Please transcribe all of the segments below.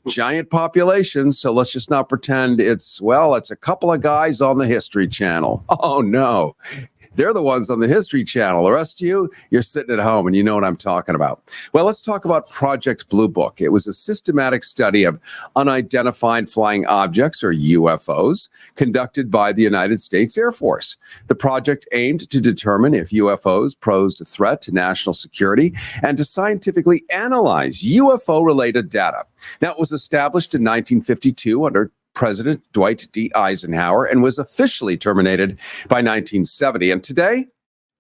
giant population, so let's just not pretend it's a couple of guys on the History Channel. Oh, no. They're the ones on the History Channel. The rest of you, you're sitting at home and you know what I'm talking about. Well, let's talk about Project Bluebook. It was a systematic study of unidentified flying objects, or UFOs, conducted by the United States Air Force. The project aimed to determine if UFOs posed a threat to national security and to scientifically analyze UFO-related data. Now, it was established in 1952 under President Dwight D. Eisenhower and was officially terminated by 1970. And today,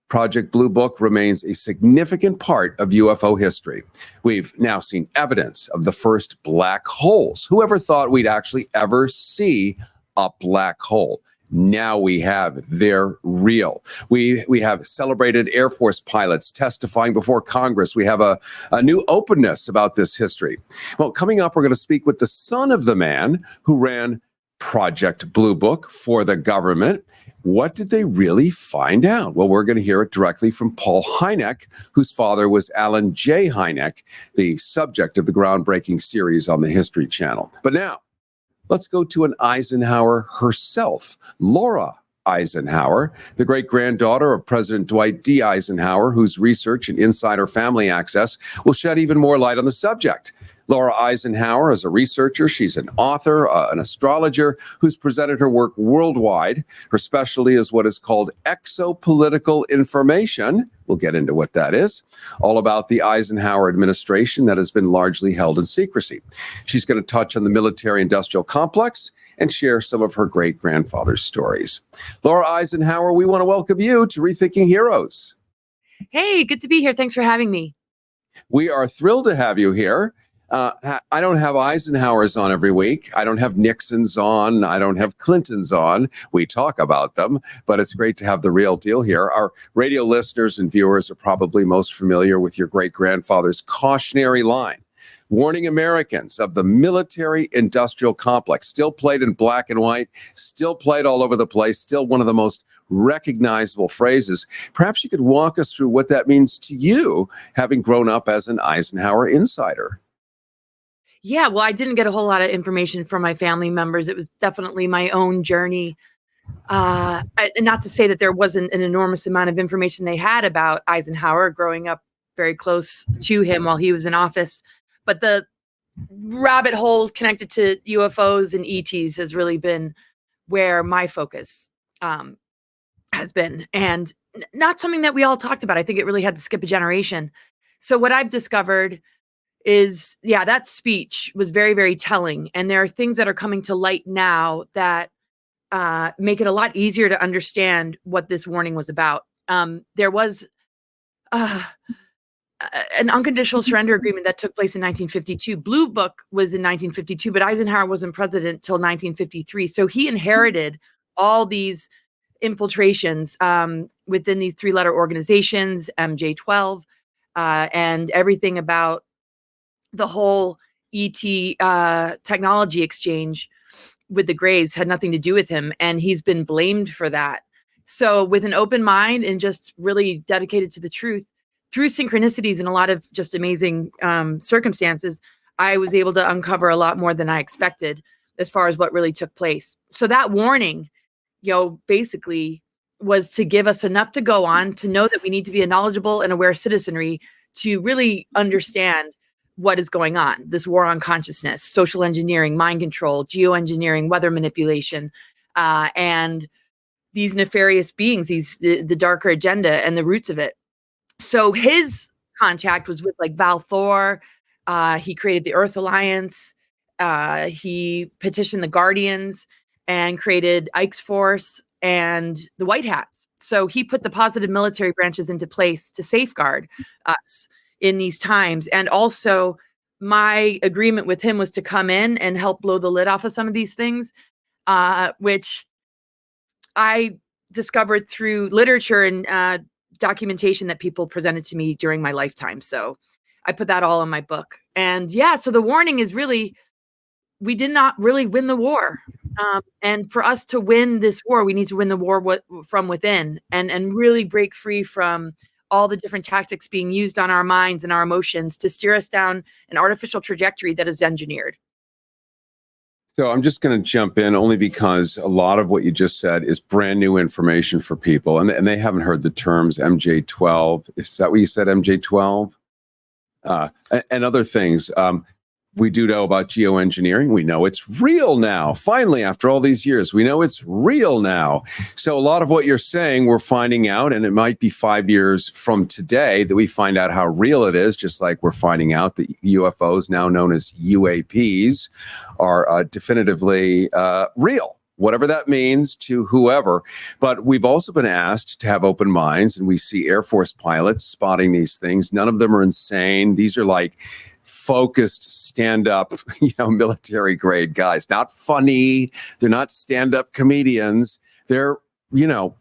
Project Bluebook remains a significant part of UFO history. We've now seen evidence of the first black holes. Whoever thought we'd actually ever see a black hole? Now we have. They're real. We have celebrated Air Force pilots testifying before Congress. We have a new openness about this history. Well, coming up, we're going to speak with the son of the man who ran Project Bluebook for the government. What did they really find out? Well, we're going to hear it directly from Paul Hynek, whose father was Alan J. Hynek, the subject of the groundbreaking series on the History Channel. But now, let's go to an Eisenhower herself, Laura Eisenhower, the great-granddaughter of President Dwight D. Eisenhower, whose research and insider family access will shed even more light on the subject. Laura Eisenhower is a researcher. She's an author, an astrologer who's presented her work worldwide. Her specialty is what is called exopolitical information. We'll get into what that is. All about the Eisenhower administration that has been largely held in secrecy. She's going to touch on the military-industrial complex and share some of her great-grandfather's stories. Laura Eisenhower, we want to welcome you to Rethinking Heroes. Hey, good to be here. Thanks for having me. We are thrilled to have you here. I don't have Eisenhowers on every week. I don't have Nixons on. I don't have Clintons on. We talk about them, but it's great to have the real deal here. Our radio listeners and viewers are probably most familiar with your great-grandfather's cautionary line, warning Americans of the military-industrial complex, still played in black and white, still played all over the place, still one of the most recognizable phrases. Perhaps you could walk us through what that means to you, having grown up as an Eisenhower insider. Yeah, well, I didn't get a whole lot of information from my family members. It was definitely my own journey. And not to say that there wasn't an enormous amount of information they had about Eisenhower growing up very close to him while he was in office. But the rabbit holes connected to UFOs and ETs has really been where my focus has been. And not something that we all talked about. I think it really had to skip a generation. So what I've discovered is, that speech was very, very telling. And there are things that are coming to light now that make it a lot easier to understand what this warning was about. There was an unconditional surrender agreement that took place in 1952. Bluebook was in 1952, but Eisenhower wasn't president till 1953. So he inherited all these infiltrations within these three-letter organizations, MJ12, and everything about the whole ET technology exchange with the Greys had nothing to do with him. And he's been blamed for that. So with an open mind and just really dedicated to the truth, through synchronicities and a lot of just amazing circumstances, I was able to uncover a lot more than I expected as far as what really took place. So that warning, basically was to give us enough to go on, to know that we need to be a knowledgeable and aware citizenry to really understand what is going on. This war on consciousness, social engineering, mind control, geoengineering, weather manipulation, and these nefarious beings, the darker agenda and the roots of it. So his contact was with like Val Thor. He created the Earth Alliance. He petitioned the Guardians and created Ike's Force and the White Hats. So he put the positive military branches into place to safeguard us in these times. And also my agreement with him was to come in and help blow the lid off of some of these things, which I discovered through literature and documentation that people presented to me during my lifetime. So I put that all in my book. And so the warning is really, we did not really win the war. And for us to win this war, we need to win the war from within and really break free from all the different tactics being used on our minds and our emotions to steer us down an artificial trajectory that is engineered. So I'm just going to jump in only because a lot of what you just said is brand new information for people, and they haven't heard the terms MJ12. Is that what you said, MJ12? And other things. We do know about geoengineering. We know it's real now. Finally, after all these years, we know it's real now. So a lot of what you're saying, we're finding out, and it might be 5 years from today that we find out how real it is, just like we're finding out that UFOs, now known as UAPs, are definitively real. Whatever that means to whoever. But we've also been asked to have open minds, and we see Air Force pilots spotting these things. None of them are insane. These are like focused, stand-up, military grade guys. Not funny. They're not stand-up comedians. They're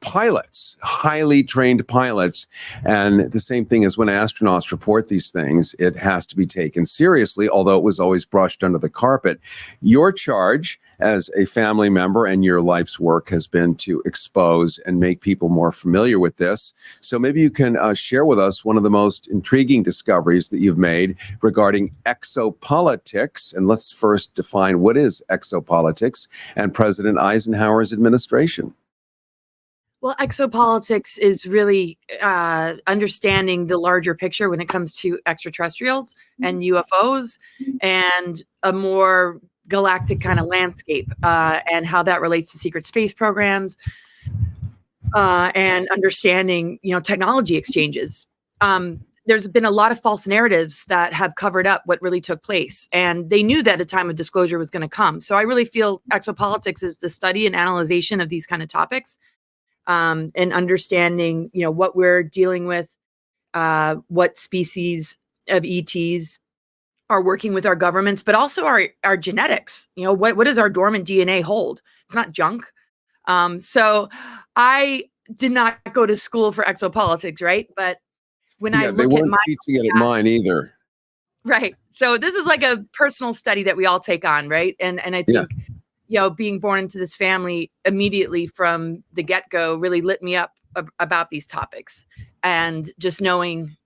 pilots, highly trained pilots. And the same thing is when astronauts report these things, it has to be taken seriously, although it was always brushed under the carpet. Your charge as a family member and your life's work has been to expose and make people more familiar with this. So maybe you can share with us one of the most intriguing discoveries that you've made regarding exopolitics. And let's first define what is exopolitics and President Eisenhower's administration. Well, exopolitics is really understanding the larger picture when it comes to extraterrestrials and UFOs and a more galactic kind of landscape and how that relates to secret space programs and understanding, technology exchanges. There's been a lot of false narratives that have covered up what really took place, and they knew that a time of disclosure was going to come. So I really feel exopolitics is the study and analyzation of these kind of topics. And understanding, what we're dealing with, what species of ETs are working with our governments, but also our genetics. What does our dormant DNA hold? It's not junk. So I did not go to school for exopolitics, right? But when I look they weren't at teaching it at mine either. Right. So this is like a personal study that we all take on, right? And I think being born into this family immediately from the get-go really lit me up about these topics. And just knowing,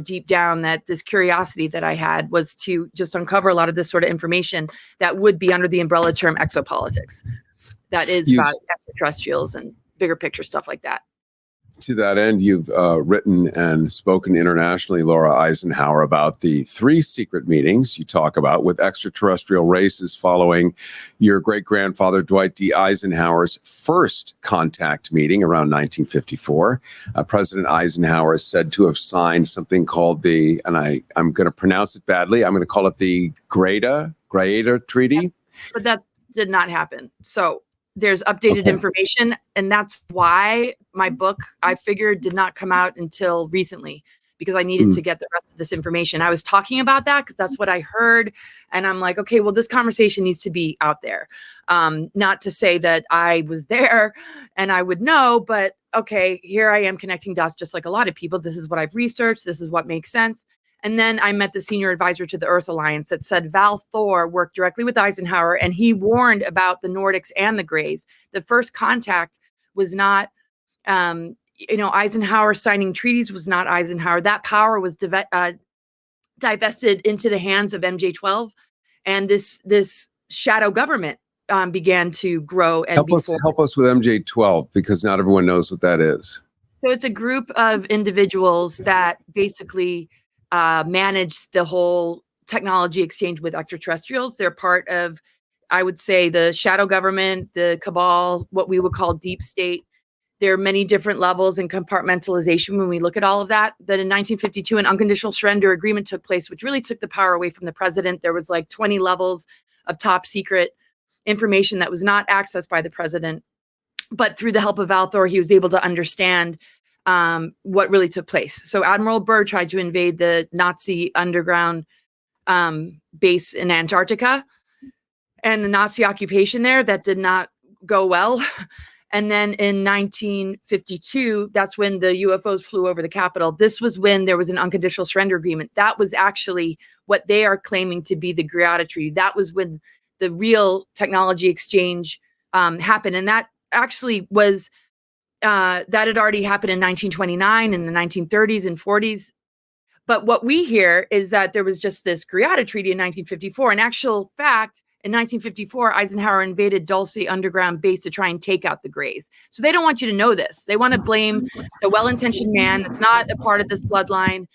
deep down that this curiosity that I had was to just uncover a lot of this sort of information that would be under the umbrella term exopolitics. That is about extraterrestrials and bigger picture stuff like that. To that end, you've written and spoken internationally, Laura Eisenhower, about the 3 secret meetings you talk about with extraterrestrial races following your great-grandfather Dwight D. Eisenhower's first contact meeting around 1954. President Eisenhower is said to have signed something called the, and I'm going to pronounce it badly, I'm going to call it the great-granddaughter treaty. Yeah, but that did not happen. So there's updated information, and that's why my book, I figured, did not come out until recently, because I needed to get the rest of this information. I was talking about that because that's what I heard, and I'm like, okay, well, this conversation needs to be out there. Not to say that I was there and I would know, but okay, here I am connecting dots just like a lot of people. This is what I've researched. This is what makes sense. And then I met the senior advisor to the Earth Alliance that said Val Thor worked directly with Eisenhower, and he warned about the Nordics and the Greys. The first contact was not, Eisenhower signing treaties was not Eisenhower. That power was divested into the hands of MJ12, and this shadow government began to grow. And help us with MJ12, because not everyone knows what that is. So it's a group of individuals that basically manage the whole technology exchange with extraterrestrials. They're part of, I would say, the shadow government, the cabal, what we would call deep state. There are many different levels and compartmentalization when we look at all of that. That in 1952, an unconditional surrender agreement took place, which really took the power away from the president. There was like 20 levels of top secret information that was not accessed by the president. But through the help of Val Thor, he was able to understand what really took place. So Admiral Byrd tried to invade the Nazi underground base in Antarctica, and the Nazi occupation there, that did not go well. And then in 1952, that's when the UFOs flew over the Capitol. This was when there was an unconditional surrender agreement. That was actually what they are claiming to be the great-granddaughter treaty. That was when the real technology exchange happened. And that actually was that had already happened in 1929, in the 1930s and 40s. But what we hear is that there was just this great-granddaughter treaty in 1954. In actual fact, in 1954, Eisenhower invaded Dulce underground base to try and take out the Greys. So they don't want you to know this. They want to blame the well-intentioned man that's not a part of this bloodline.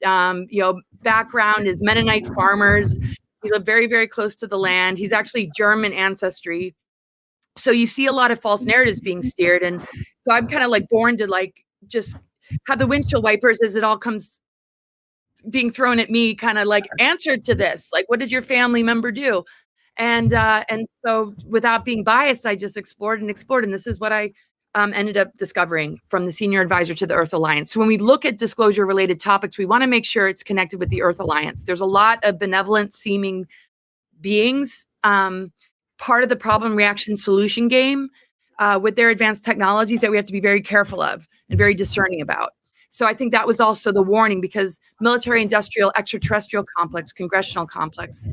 Background is Mennonite farmers. He lived very, very close to the land. He's actually German ancestry. So you see a lot of false narratives being steered. And so I'm kind of like born to like just have the windshield wipers as it all comes being thrown at me, kind of like answered to this. Like, what did your family member do? And so without being biased, I just explored. And this is what I ended up discovering from the senior advisor to the Earth Alliance. So when we look at disclosure related topics, we want to make sure it's connected with the Earth Alliance. There's a lot of benevolent seeming beings, part of the problem reaction solution game with their advanced technologies that we have to be very careful of and very discerning about. So I think that was also the warning, because military industrial extraterrestrial complex, congressional complex,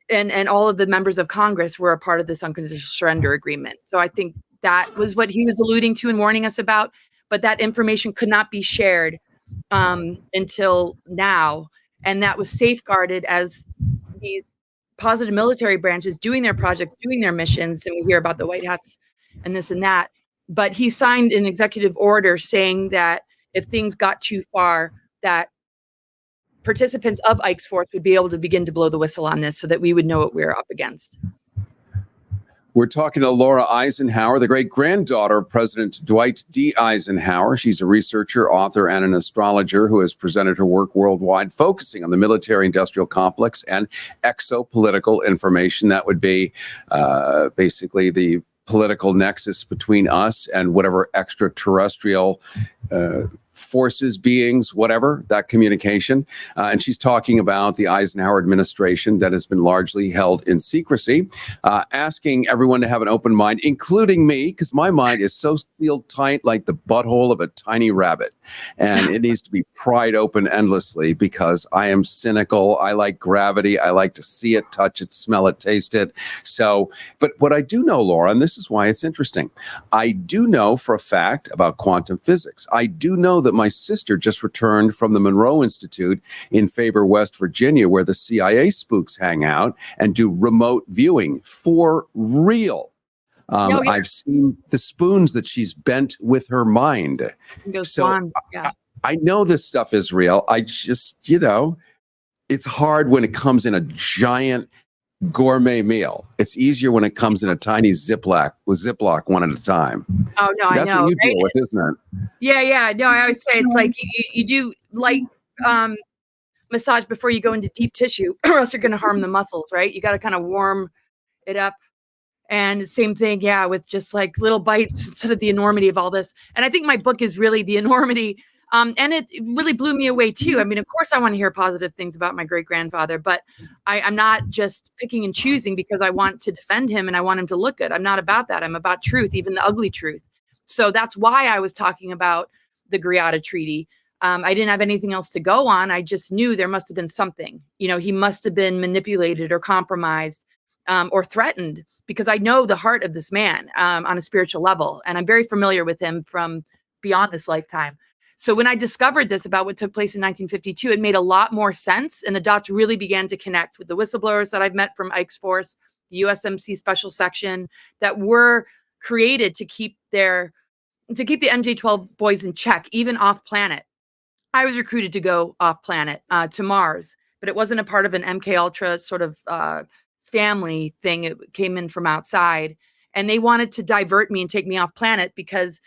and all of the members of Congress were a part of this unconditional surrender agreement. So I think that was what he was alluding to and warning us about. But that information could not be shared until now. And that was safeguarded as these positive military branches doing their projects, doing their missions. And we hear about the white hats and this and that. But he signed an executive order saying that if things got too far, that participants of Ike's Force would be able to begin to blow the whistle on this so that we would know what we were up against. We're talking to Laura Eisenhower, the great-granddaughter of President Dwight D. Eisenhower. She's a researcher, author, and an astrologer who has presented her work worldwide, focusing on the military-industrial complex and exopolitical information. That would be basically the political nexus between us and whatever extraterrestrial forces, beings, whatever, that communication. And she's talking about the Eisenhower administration that has been largely held in secrecy, asking everyone to have an open mind, including me, because my mind is so sealed tight like the butthole of a tiny rabbit. And it needs to be pried open endlessly because I am cynical. I like gravity. I like to see it, touch it, smell it, taste it. So, but what I do know, Laura, and this is why it's interesting, I do know for a fact about quantum physics. I do know that my sister just returned from the Monroe Institute in Faber, West Virginia, where the CIA spooks hang out and do remote viewing for real. Yeah. I've seen the spoons that she's bent with her mind. So yeah. I know this stuff is real. I just, it's hard when it comes in a giant gourmet meal. It's easier when it comes in a tiny Ziploc one at a time. Oh no, That's I know. what you deal with, isn't it? Yeah. No, I always say it's like you do light massage before you go into deep tissue, or else you're going to harm the muscles, right? You got to kind of warm it up. And the same thing, with just like little bites instead of the enormity of all this. And I think my book is really the enormity. And it really blew me away too. I mean, of course I want to hear positive things about my great-grandfather, but I'm not just picking and choosing because I want to defend him and I want him to look good. I'm not about that. I'm about truth, even the ugly truth. So that's why I was talking about the Greada Treaty. I didn't have anything else to go on. I just knew there must have been something. He must have been manipulated or compromised or threatened, because I know the heart of this man on a spiritual level. And I'm very familiar with him from beyond this lifetime. So when I discovered this about what took place in 1952, it made a lot more sense. And the dots really began to connect with the whistleblowers that I've met from Ike's Force, the USMC special section, that were created to keep the MJ-12 boys in check, even off planet. I was recruited to go off planet to Mars, but it wasn't a part of an MK Ultra sort of family thing. It came in from outside, and they wanted to divert me and take me off planet because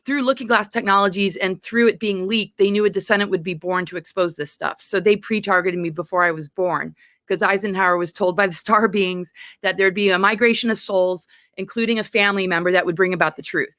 through Looking Glass Technologies and through it being leaked, they knew a descendant would be born to expose this stuff. So they pre-targeted me before I was born, because Eisenhower was told by the star beings that there'd be a migration of souls, including a family member that would bring about the truth.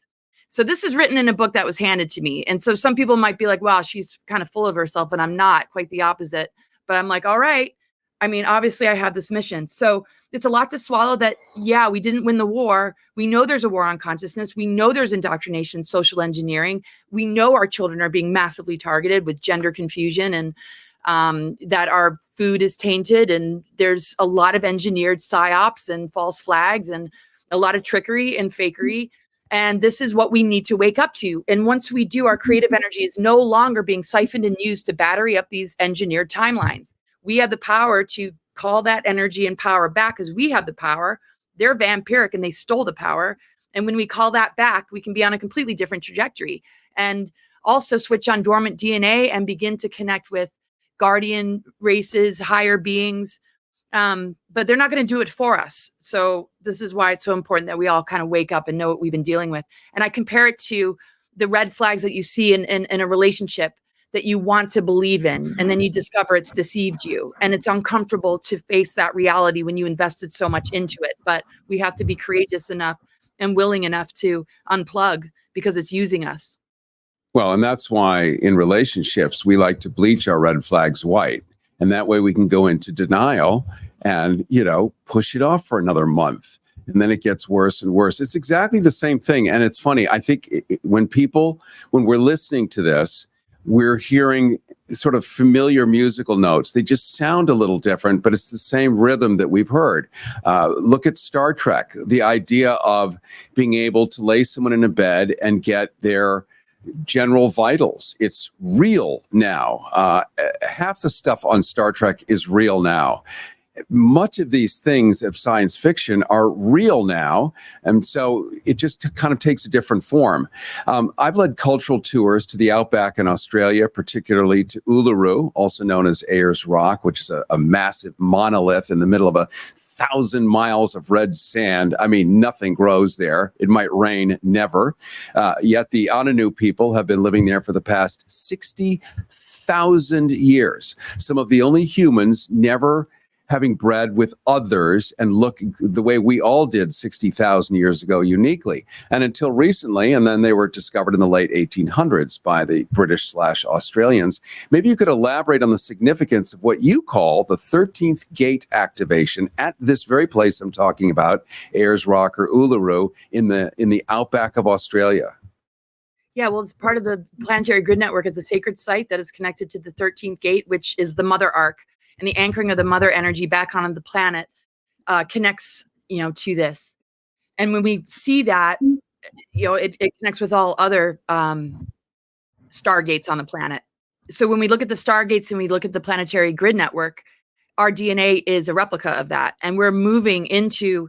So this is written in a book that was handed to me. And so some people might be like, wow, she's kind of full of herself. And I'm not, quite the opposite. But I'm like, all right. I mean, obviously I have this mission. So it's a lot to swallow that, we didn't win the war. We know there's a war on consciousness. We know there's indoctrination, social engineering. We know our children are being massively targeted with gender confusion, and that our food is tainted. And there's a lot of engineered psyops and false flags and a lot of trickery and fakery. And this is what we need to wake up to. And once we do, our creative energy is no longer being siphoned and used to battery up these engineered timelines. We have the power to call that energy and power back, because we have the power. They're vampiric and they stole the power. And when we call that back, we can be on a completely different trajectory, and also switch on dormant DNA and begin to connect with guardian races, higher beings. But they're not going to do it for us. So this is why it's so important that we all kind of wake up and know what we've been dealing with. And I compare it to the red flags that you see in a relationship that you want to believe in, and then you discover it's deceived you. And it's uncomfortable to face that reality when you invested so much into it. But we have to be courageous enough and willing enough to unplug, because it's using us. Well, and that's why in relationships, we like to bleach our red flags white. And that way we can go into denial and, push it off for another month. And then it gets worse and worse. It's exactly the same thing. And it's funny. I think when we're listening to this, we're hearing sort of familiar musical notes. They just sound a little different, but it's the same rhythm that we've heard. Look at Star Trek, the idea of being able to lay someone in a bed and get their general vitals. It's real now. Half the stuff on Star Trek is real now. Much of these things of science fiction are real now. And so it just kind of takes a different form. I've led cultural tours to the outback in Australia, particularly to Uluru, also known as Ayers Rock, which is a massive monolith in the middle of 1,000 miles of red sand. I mean, nothing grows there. It might rain, never. Yet the Ununu people have been living there for the past 60,000 years. Some of the only humans never having bred with others and look the way we all did 60,000 years ago uniquely. And until recently, and then they were discovered in the late 1800s by the British/Australians. Maybe you could elaborate on the significance of what you call the 13th gate activation at this very place I'm talking about, Ayers Rock or Uluru, in the outback of Australia. Yeah, well, it's part of the planetary grid network. It's a sacred site that is connected to the 13th gate, which is the mother arc. And the anchoring of the mother energy back on the planet connects, to this. And when we see that, it connects with all other stargates on the planet. So when we look at the stargates and we look at the planetary grid network, our DNA is a replica of that. And we're moving into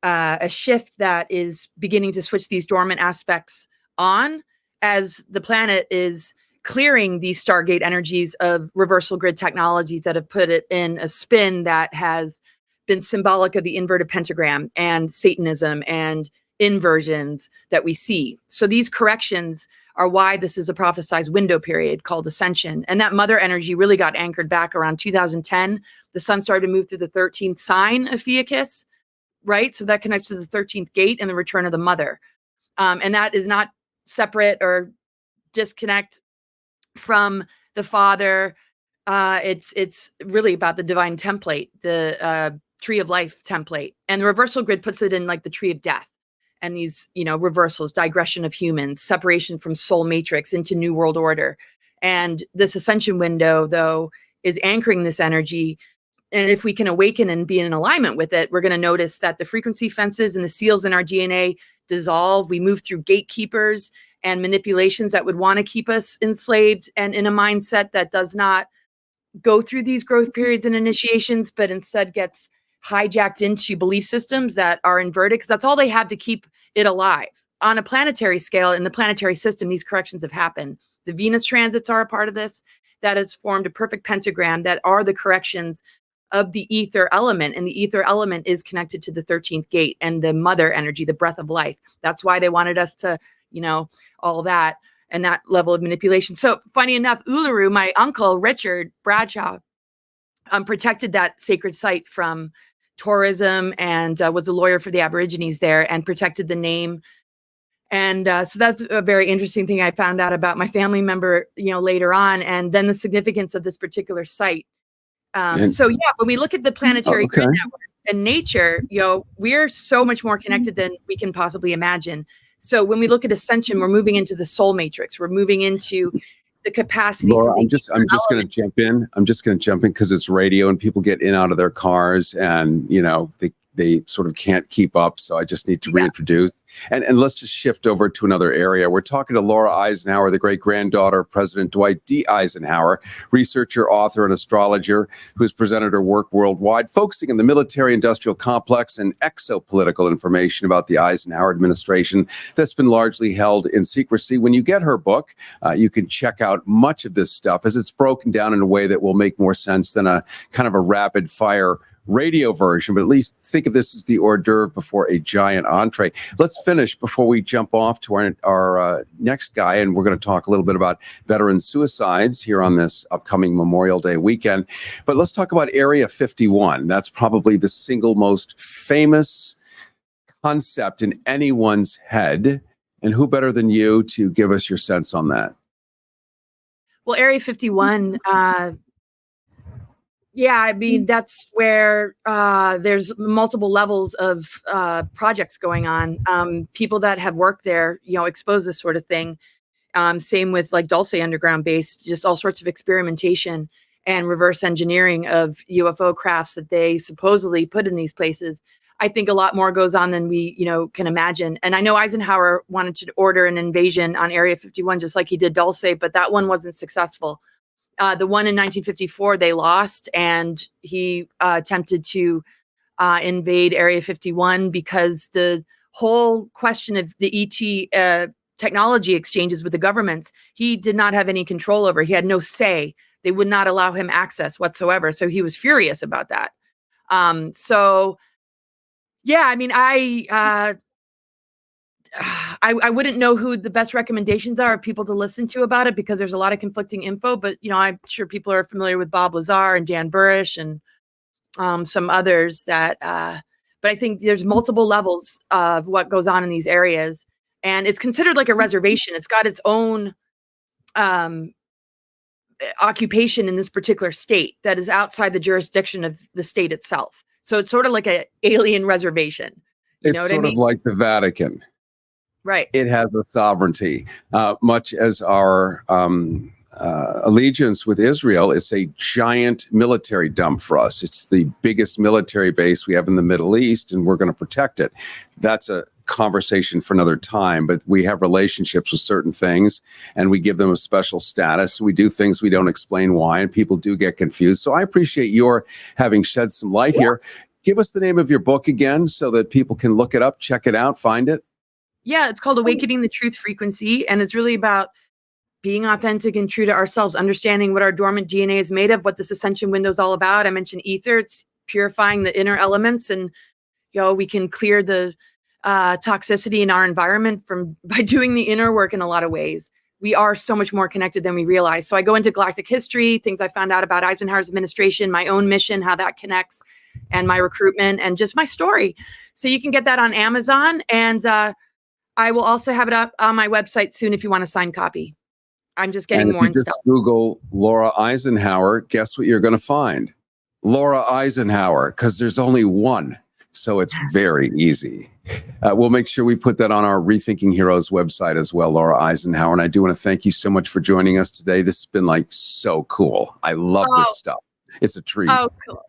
a shift that is beginning to switch these dormant aspects on, as the planet is clearing these stargate energies of reversal grid technologies that have put it in a spin that has been symbolic of the inverted pentagram and Satanism and inversions that we see. So these corrections are why this is a prophesized window period called ascension. And that mother energy really got anchored back around 2010. The sun started to move through the 13th sign of Fiacus, right? So that connects to the 13th gate and the return of the mother. And that is not separate or disconnect from the father. It's really about the divine template, the tree of life template. And the reversal grid puts it in like the tree of death. And these, reversals, digression of humans, separation from soul matrix into new world order. And this ascension window, though, is anchoring this energy. And if we can awaken and be in alignment with it, we're going to notice that the frequency fences and the seals in our DNA dissolve. We move through gatekeepers and manipulations that would want to keep us enslaved and in a mindset that does not go through these growth periods and initiations, but instead gets hijacked into belief systems that are inverted, because that's all they have to keep it alive. On a planetary scale, in the planetary system, these corrections have happened. The Venus transits are a part of this. That has formed a perfect pentagram that are the corrections of the ether element. And the ether element is connected to the 13th gate and the mother energy, the breath of life. That's why they wanted us to, all that and that level of manipulation. So funny enough, Uluru, my uncle, Richard Bradshaw, protected that sacred site from tourism and was a lawyer for the Aborigines there and protected the name. And so that's a very interesting thing I found out about my family member, later on, and then the significance of this particular site. So yeah, when we look at the planetary grid network and nature, we're so much more connected than we can possibly imagine. So when we look at ascension, we're moving into the soul matrix. We're moving into the capacity. Laura, I'm just going to jump in. I'm just going to jump in because it's radio and people get in and out of their cars and, they sort of can't keep up. So I just need to reintroduce. And let's just shift over to another area. We're talking to Laura Eisenhower, the great-granddaughter of President Dwight D. Eisenhower, researcher, author, and astrologer, who's presented her work worldwide, focusing on the military-industrial complex and exopolitical information about the Eisenhower administration that's been largely held in secrecy. When you get her book, you can check out much of this stuff as it's broken down in a way that will make more sense than a kind of a rapid-fire radio version, but at least think of this as the hors d'oeuvre before a giant entree. Let's finish before we jump off to our next guy, and we're going to talk a little bit about veteran suicides here on this upcoming Memorial Day weekend. But let's talk about Area 51. That's probably the single most famous concept in anyone's head. And who better than you to give us your sense on that? Well, Area 51, yeah, I mean, that's where there's multiple levels of projects going on. People that have worked there, expose this sort of thing. Same with like Dulce Underground Base, just all sorts of experimentation and reverse engineering of UFO crafts that they supposedly put in these places. I think a lot more goes on than we, can imagine. And I know Eisenhower wanted to order an invasion on Area 51, just like he did Dulce, but that one wasn't successful. The one in 1954, they lost, and he attempted to invade Area 51 because the whole question of the ET technology exchanges with the governments, he did not have any control over. He had no say. They would not allow him access whatsoever. So he was furious about that. Yeah, I mean, I wouldn't know who the best recommendations are of people to listen to about it because there's a lot of conflicting info, but I'm sure people are familiar with Bob Lazar and Dan Burrish and some others that, but I think there's multiple levels of what goes on in these areas, and it's considered like a reservation. It's got its own occupation in this particular state that is outside the jurisdiction of the state itself. So it's sort of like an alien reservation. It's sort of like the Vatican. Right. It has a sovereignty, much as our allegiance with Israel. It's a giant military dump for us. It's the biggest military base we have in the Middle East, and we're going to protect it. That's a conversation for another time, but we have relationships with certain things, and we give them a special status. We do things we don't explain why, and people do get confused. So I appreciate your having shed some light here. Give us the name of your book again so that people can look it up, check it out, find it. Yeah, it's called Awakening the Truth Frequency, and it's really about being authentic and true to ourselves, understanding what our dormant DNA is made of, what this ascension window is all about. I mentioned ether. It's purifying the inner elements, and we can clear the toxicity in our environment by doing the inner work in a lot of ways. We are so much more connected than we realize. So I go into galactic history, things I found out about Eisenhower's administration, my own mission, how that connects, and my recruitment, and just my story. So you can get that on Amazon, and I will also have it up on my website soon if you want a signed copy. I'm just getting more and stuff. Google Laura Eisenhower, guess what you're going to find? Laura Eisenhower, because there's only one. So it's very easy. We'll make sure we put that on our Rethinking Heroes website as well, Laura Eisenhower. And I do want to thank you so much for joining us today. This has been so cool. I love this stuff. It's a treat. Oh, cool.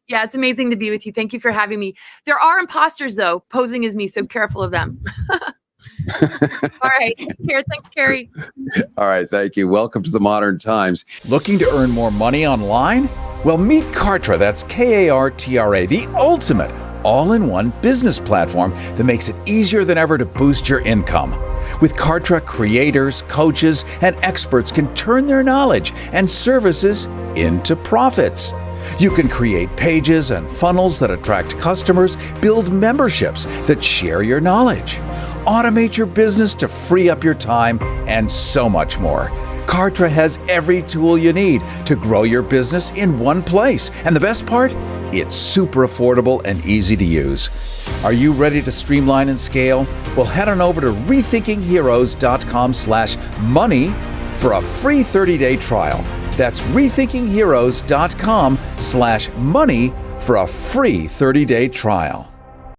Yeah, it's amazing to be with you. Thank you for having me. There are imposters, though, posing as me, so careful of them. All right. Thanks, Cary. All right. Thank you. Welcome to the modern times. Looking to earn more money online? Well, meet Kartra. That's Kartra, the ultimate all-in-one business platform that makes it easier than ever to boost your income. With Kartra, creators, coaches, and experts can turn their knowledge and services into profits. You can create pages and funnels that attract customers, build memberships that share your knowledge, automate your business to free up your time, and so much more. Kartra has every tool you need to grow your business in one place. And the best part? It's super affordable and easy to use. Are you ready to streamline and scale? Well, head on over to rethinkingheroes.com/money for a free 30-day trial. That's rethinkingheroes.com/money for a free 30-day trial.